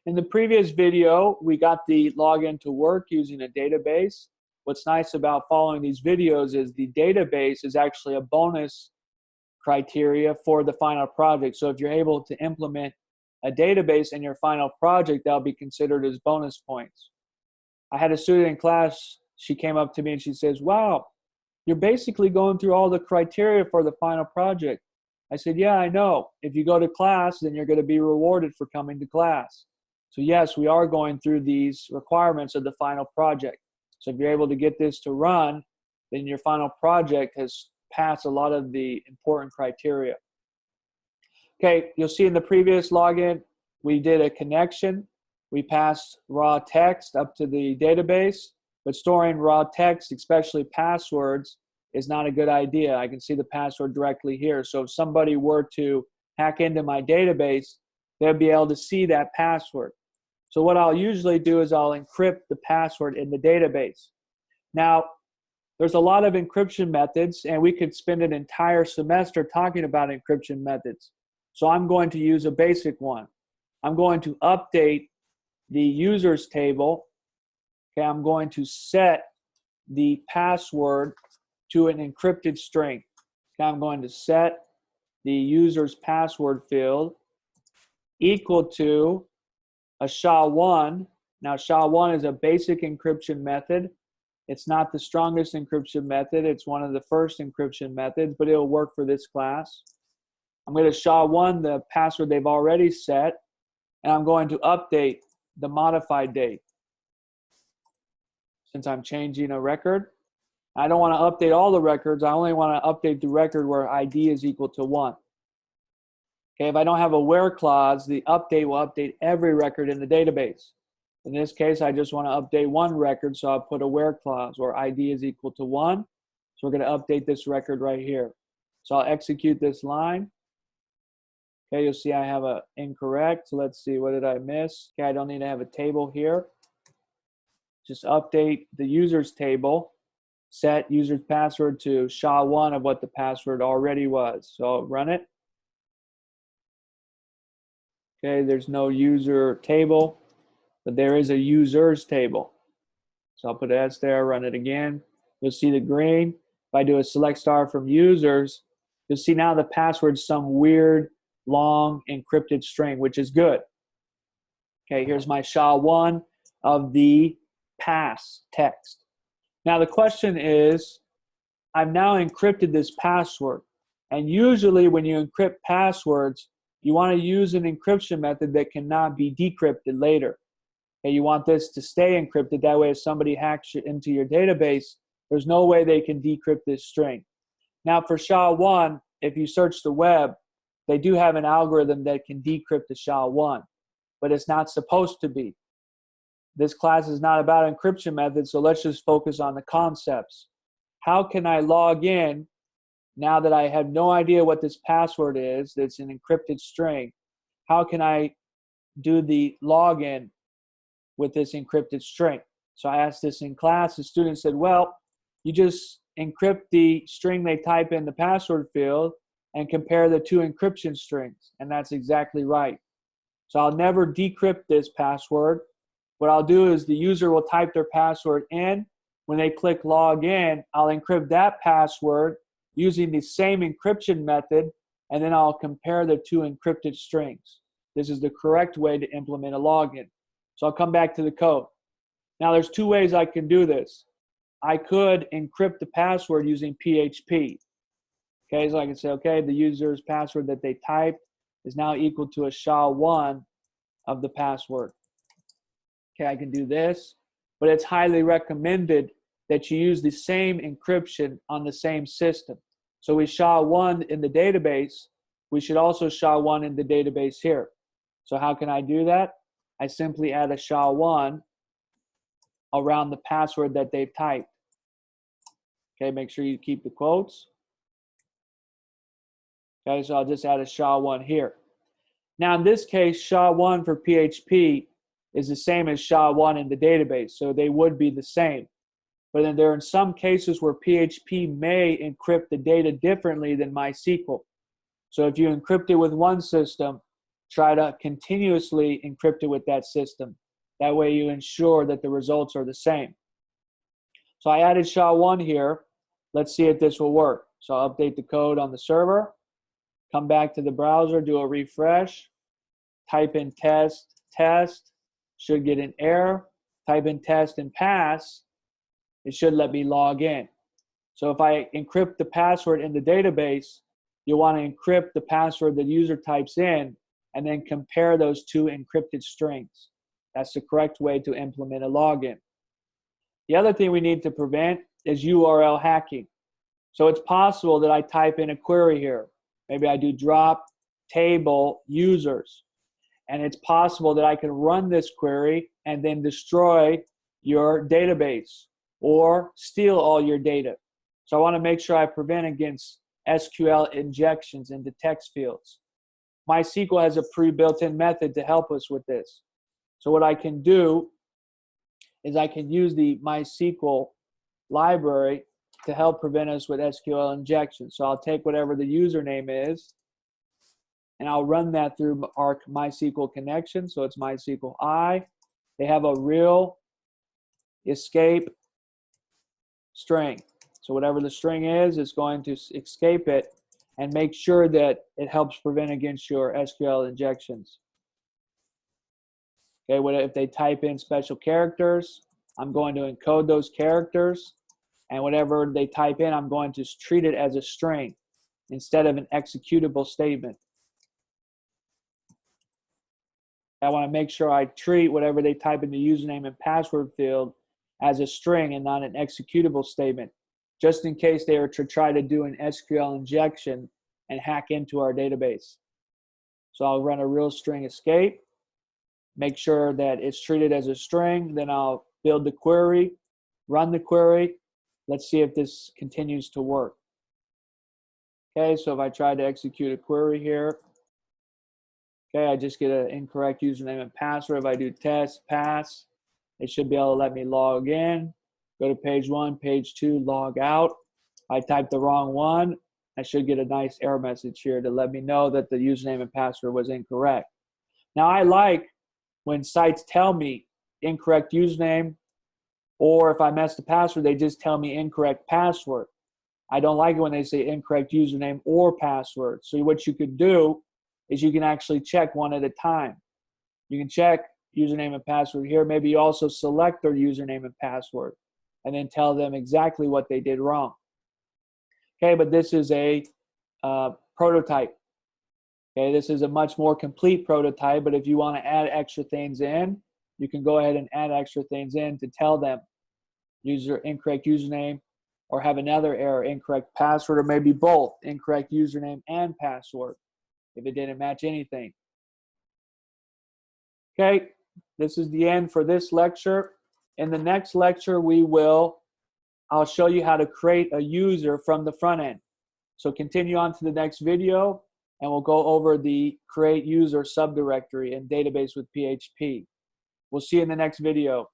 In the previous video, we got the login to work using a database. What's nice about following these videos is the database is actually a bonus criteria for the final project. So if you're able to implement a database in your final project, that'll be considered as bonus points. I had a student in class, she came up to me and she says, "Wow, you're basically going through all the criteria for the final project." I said, "Yeah, I know. If you go to class, then you're going to be rewarded for coming to class." So yes, we are going through these requirements of the final project. So if you're able to get this to run, then your final project has passed a lot of the important criteria. Okay, you'll see in the previous login, we did a connection. We passed raw text up to the database, but storing raw text, especially passwords, is not a good idea. I can see the password directly here. So if somebody were to hack into my database, they'll be able to see that password. So what I'll usually do is I'll encrypt the password in the database. Now, there's a lot of encryption methods, and we could spend an entire semester talking about encryption methods. So I'm going to use a basic one. I'm going to update the users table. Okay, I'm going to set the password to an encrypted string. Okay, I'm going to set the user's password field equal to a SHA-1. Now, SHA-1 is a basic encryption method. It's not the strongest encryption method. It's one of the first encryption methods, but it'll work for this class. I'm going to SHA-1 the password they've already set, and I'm going to update the modified date. Since I'm changing a record, I don't want to update all the records. I only want to update the record where ID is equal to 1. Okay, if I don't have a where clause, the update will update every record in the database. In this case, I just want to update one record, so I'll put a where clause where ID is equal to 1. So we're going to update this record right here. So I'll execute this line. Okay, you'll see I have a incorrect. So let's see, what did I miss? Okay, I don't need to have a table here. Just update the users table. Set user's password to SHA-1 of what the password already was. So I'll run it. Okay, there's no user table, but there is a users table. So I'll put an S there, run it again. You'll see the green. If I do a select star from users, you'll see now the password's some weird, long, encrypted string, which is good. Okay, here's my SHA-1 of the pass text. Now the question is, I've now encrypted this password. And usually when you encrypt passwords, you want to use an encryption method that cannot be decrypted later. Okay, you want this to stay encrypted. That way if somebody hacks into your database, there's no way they can decrypt this string. Now for SHA-1, if you search the web, they do have an algorithm that can decrypt the SHA-1, but it's not supposed to be. This class is not about encryption methods, so let's just focus on the concepts. How can I log in now that I have no idea what this password is, that's an encrypted string? How can I do the login with this encrypted string? So I asked this in class. The student said, well, you just encrypt the string they type in the password field and compare the two encryption strings. And that's exactly right. So I'll never decrypt this password. What I'll do is the user will type their password in. When they click log in, I'll encrypt that password using the same encryption method, and then I'll compare the two encrypted strings. This is the correct way to implement a login. So I'll come back to the code. Now there's two ways I can do this. I could encrypt the password using PHP. Okay, so I can say, okay, the user's password that they typed is now equal to a SHA-1 of the password. Okay, I can do this, but it's highly recommended that you use the same encryption on the same system. So we SHA-1 in the database, we should also SHA-1 in the database here. So how can I do that? I simply add a SHA-1 around the password that they've typed. Okay, make sure you keep the quotes. Okay, so I'll just add a SHA-1 here. Now in this case, SHA-1 for PHP is the same as SHA-1 in the database, so they would be the same. But then there are some cases where PHP may encrypt the data differently than MySQL. So if you encrypt it with one system, try to continuously encrypt it with that system. That way you ensure that the results are the same. So I added SHA-1 here. Let's see if this will work. So I'll update the code on the server, come back to the browser, do a refresh, type in test, test, should get an error, type in test and pass, it should let me log in. So if I encrypt the password in the database, you'll want to encrypt the password the user types in and then compare those two encrypted strings. That's the correct way to implement a login. The other thing we need to prevent is URL hacking. So it's possible that I type in a query here. Maybe I do drop table users. And it's possible that I can run this query and then destroy your database or steal all your data. So I want to make sure I prevent against SQL injections into text fields. MySQL has a pre-built-in method to help us with this. So what I can do is I can use the MySQL library to help prevent us with SQL injections. So I'll take whatever the username is, and I'll run that through our MySQL connection. So it's MySQL I. They have a real escape string. So whatever the string is, it's going to escape it and make sure that it helps prevent against your SQL injections. Okay, what if they type in special characters? I'm going to encode those characters, and whatever they type in, I'm going to treat it as a string instead of an executable statement. I want to make sure I treat whatever they type in the username and password field as a string and not an executable statement, just in case they were to try to do an SQL injection and hack into our database. So I'll run a real string escape, make sure that it's treated as a string, then I'll build the query, run the query. Let's see if this continues to work. Okay, so if I try to execute a query here, okay, I just get an incorrect username and password. If I do test, pass, it should be able to let me log in. Go to page 1, page 2, log out. I typed the wrong one. I should get a nice error message here to let me know that the username and password was incorrect. Now I like when sites tell me incorrect username, or if I mess the password, they just tell me incorrect password. I don't like it when they say incorrect username or password. So what you could do is you can actually check one at a time. You can check username and password here. Maybe you also select their username and password and then tell them exactly what they did wrong. Okay, but this is a prototype. Okay, this is a much more complete prototype, but if you want to add extra things in, you can go ahead and add extra things in to tell them incorrect username, or have another error, incorrect password, or maybe both, incorrect username and password, if it didn't match anything. Okay, this is the end for this lecture. In the next lecture, I'll show you how to create a user from the front end. So continue on to the next video, and we'll go over the create user subdirectory and database with PHP. We'll see you in the next video.